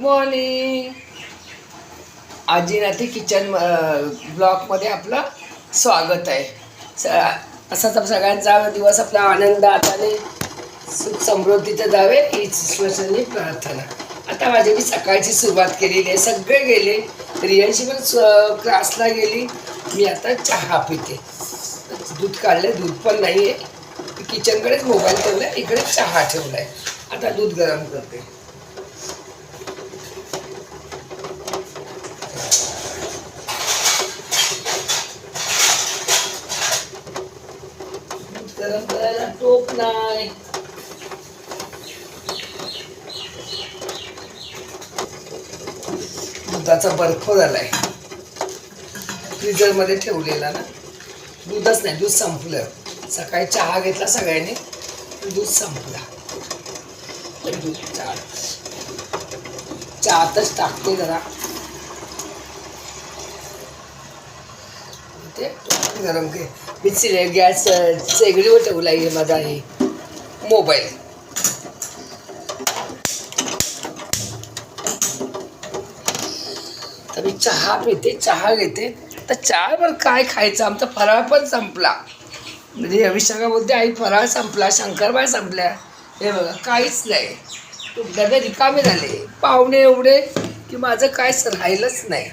Morning. आजी नाते kitchen ब्लॉकमध्ये आपलं स्वागत आहे. असाच सगळ्यांचा दिवस आपला आनंदाने सुख समृद्धीचं जावे हीच ईश्वराची प्रार्थना. आता माझी मी सकाळची सुरुवात केलेली आहे. सगळे गेले, रियांशी पण क्लासला गेली. मी आता चहा पिते. दूध काढले, दूध पण नाही आहे. किचनकडेच मोबाईल ठेवला आहे, इकडे चहा ठेवला आहे. आता दूध गरम करते. गरम करायला टोप नाही. दुधाचा बर्फ झालाय फ्रीजर मध्ये ठेवलेला ना. दूधच नाही, दूध संपलं. सकाळी चहा घेतला सगळ्यांनी, दूध संपला. दूध चहातच टाकते जरा. ते गरम घे. मी गॅस शेगडीवर ठेवला आहे माझा हे मोबाईल. तर मी चहा पिते, चहा घेते. तर चहावर काय खायचं, आमचा फराळ पण संपला. म्हणजे अभिषेका बोलते आई फराळ संपला, शंकरबाय संपल्या. हे बघा काहीच नाही, डबे रिकामे झाले. पाहुणे एवढे की माझं काय राहिलंच नाही,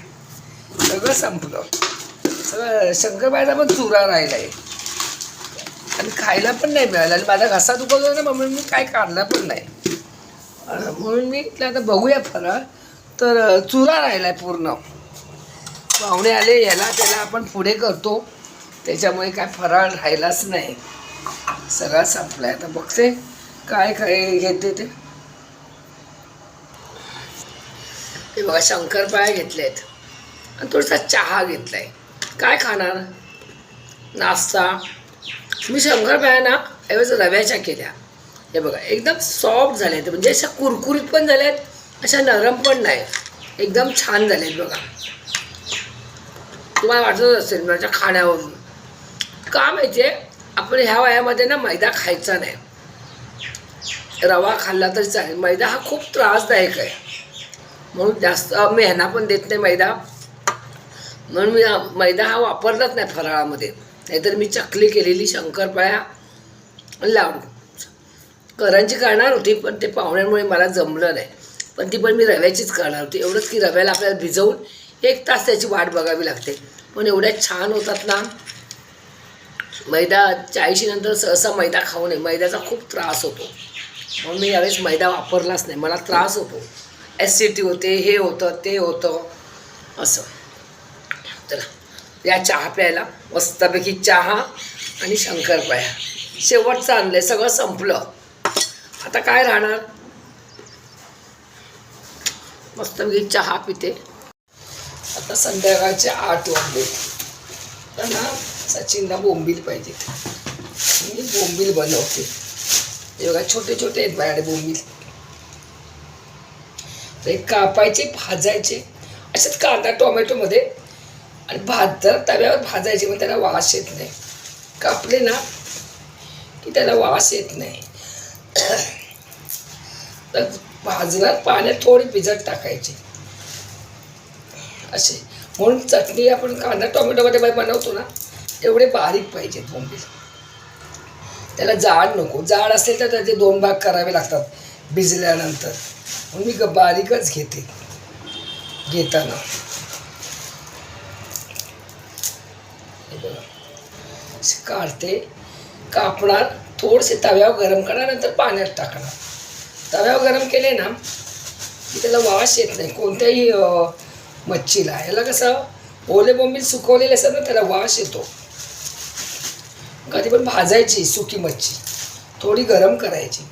सगळं संपलं. सगळं शंकरबायचा पण चुरा राहिला आहे आणि खायला पण नाही मिळालं. आणि माझा घसा दुखत होता ना, म्हणून मी काय काढला पण नाही. म्हणून मी आता बघूया फराळ. तर चुरा राहिला आहे पूर्ण. पाहुणे आले, याला त्याला आपण पुढे करतो, त्याच्यामुळे काय फराळ राहिलाच नाही, सगळा संपला आहे. आता बघते काय काय घेते ते. हे बघा शंकरपाळ्या घेतल्या आहेत आणि थोडासा चहा घेतला आहे. काय खाणार नाश्ता. मी शंकरपाळ्या ना ऐवजी रव्याच्या केल्या. हे बघा एकदम सॉफ्ट झाल्या आहेत, म्हणजे अशा कुरकुरीत पण झाल्या आहेत, अशा नरम पण नाही, एकदम छान झाले आहेत. बघा तुम्हाला वाटत असेल माझ्या खाण्यावरून. का माहिती आहे, आपण ह्या वयामध्ये ना मैदा खायचा नाही. रवा खाल्ला तरी चालेल, मैदा हा खूप त्रासदायक आहे. म्हणून जास्त मी ह्यांना पण देत नाही मैदा. म्हणून मी मैदा हा वापरलाच नाही फराळामध्ये. नाहीतर मी चकली केलेली, शंकरपाळ्या, लाडू, करंजी करणार होती, पण ते पाहुण्यांमुळे मला जमलं नाही. पण ती पण मी रव्याचीच करणार होती. एवढंच की रव्याला आपल्याला भिजवून 1 तास त्याची वाट बघावी लागते. पण एवढ्या छान होतात ना. मैदा 40 नंतर सहसा मैदा खाऊ नये, मैद्याचा खूप त्रास होतो. म्हणून मी यावेळेस मैदा वापरलाच नाही. मला त्रास होतो, ॲसिडिटी होते, हे होतं ते होतं असं. चला या चहा प्यायला. मस्तपैकी चहा आणि शंकरपाळ्या शेवटचं आणलंय, सगळं संपलं. आता काय राहणार. मस्तपैकी चहा पिते. आता संध्याकाळचे 8 वाजले. तर ना सचिनला बोंबील पाहिजे, मी बोंबील बनवते. हे बघा छोटे छोटे आहेत माझ्याकडे बोंबील. ते कापायचे, भाजायचे असेच कांदा टोमॅटोमध्ये आणि जर तव्यावर भाजायचे, मग त्याला वास येत नाही. कापले ना की त्याला वास येत नाही. तर भाजणार पाण्यात थोडी भिजत टाकायची असे. म्हणून चटणी आपण कांदा टोमॅटोमध्ये बनवतो ना, एवढे बारीक पाहिजेत बोंबील. त्याला जाड नको. जाड असेल तर त्याचे 2 भाग करावे लागतात भिजल्यानंतर. म्हणून मी बारीकच घेते घेताना. काढते, कापणार, थोडेसे तव्यावर गरम करणार, नंतर पाण्यात टाकणार. तव्यावर गरम केले ना की त्याला वास येत नाही कोणत्याही मच्छीला. ह्याला कसं ओले बोंबील सुकवलेले असतात ना, त्याला वास येतो. कधी पण भाजायची सुकी मच्छी, थोडी गरम करायची.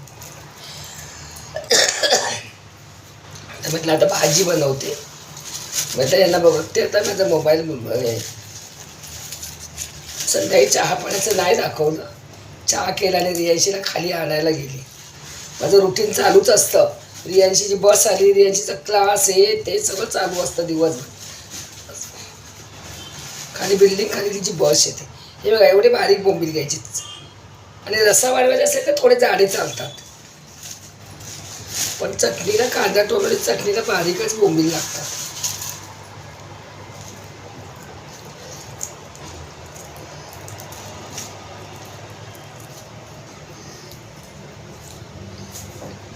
तर म्हटलं आता भाजी बनवते. म्हटलं यांना बघते. आता माझा मोबाईल संध्याकाळी चहा पाण्याचं नाही दाखवलं. चहा केला आणि रियांशीला खाली आणायला गेली. माझं रुटीन चालूच असतं. रियांशीची बस आली, रियांशीचा क्लास, हे ते सगळं चालू असतं दिवसभर. खाली बिल्डिंग खाली तिची बस येते. हे बघा एवढे बारीक बोंबील घ्यायचे आणि रस्सा वाढवायचा असेल तर थोडे जाडे चालतात. पण चटणीला कांदा टोमॅटो चटणीला बारीकच बोंबील लागतात.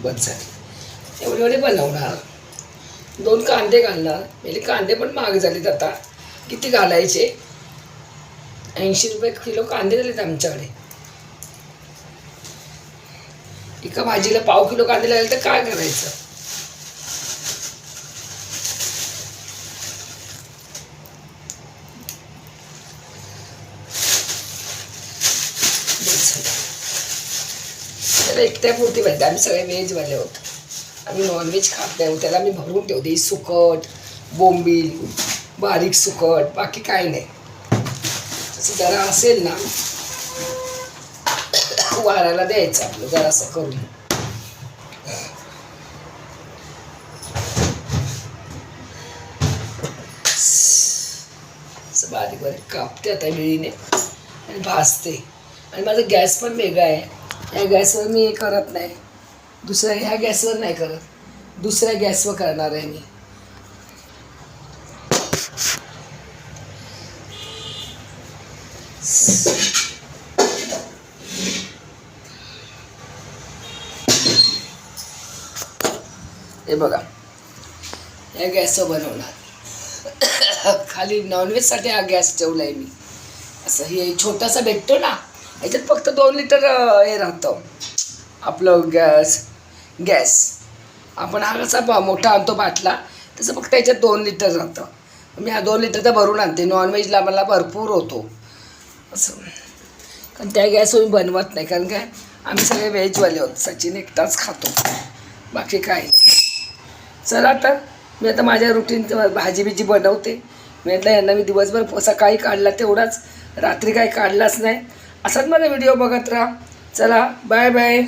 बस झाली. एवढे बनवणार. 2 कांदे घालणार. म्हणजे कांदे पण महाग झालेत आता. किती घालायचे? 80 रुपये किलो कांदे झालेत आमच्याकडे. एका भाजीला पाव किलो कांदे लागले तर काय करायचं? त्याला एकट्यापुरती पाहिजे. आम्ही सगळे व्हेजवाले होतो. आम्ही नॉनव्हेज खात नाही. त्याला मी भरून ठेवते सुकट, बोंबील, बारीक सुकट, बाकी काही नाही. असं जरा असेल ना वाराला द्यायचं आपलं जरा असं करून. असं बारीक बारीक कापते आता विळीने आणि भाजते. आणि माझा गॅस पण वेगळा आहे. ह्या गॅसवर मी हे करत नाही. ह्या गॅसवर नाही करत. दुसऱ्या गॅसवर करणार आहे मी. हे बघा या गॅसवर बनवणार. खाली नॉनव्हेजसाठी हा गॅस ठेवला आहे मी. असं हे छोटासा भेटतो ना, याच्यात फक्त 2 लिटर हे राहतं आपलं गॅस. आपण हा कसा मोठा आणतो बाटला, तसं फक्त याच्यात 2 लिटर राहतं. मी हा 2 लिटरचा भरून आणते. नॉनव्हेजला मला भरपूर होतो असं. कारण त्या गॅसवर मी बनवत नाही. कारण काय आम्ही सगळे व्हेजवाले आहोत. सचिन एकटाच खातो, बाकी काही नाही. चला आता मी आता माझ्या रुटीन भाजी बिजी बनवते. मी म्हटलं यांना मी दिवसभर सकाळी काढला तेवढाच, रात्री काही काढलाच नाही. असाच माझा व्हिडिओ बघत राहा. चला बाय बाय.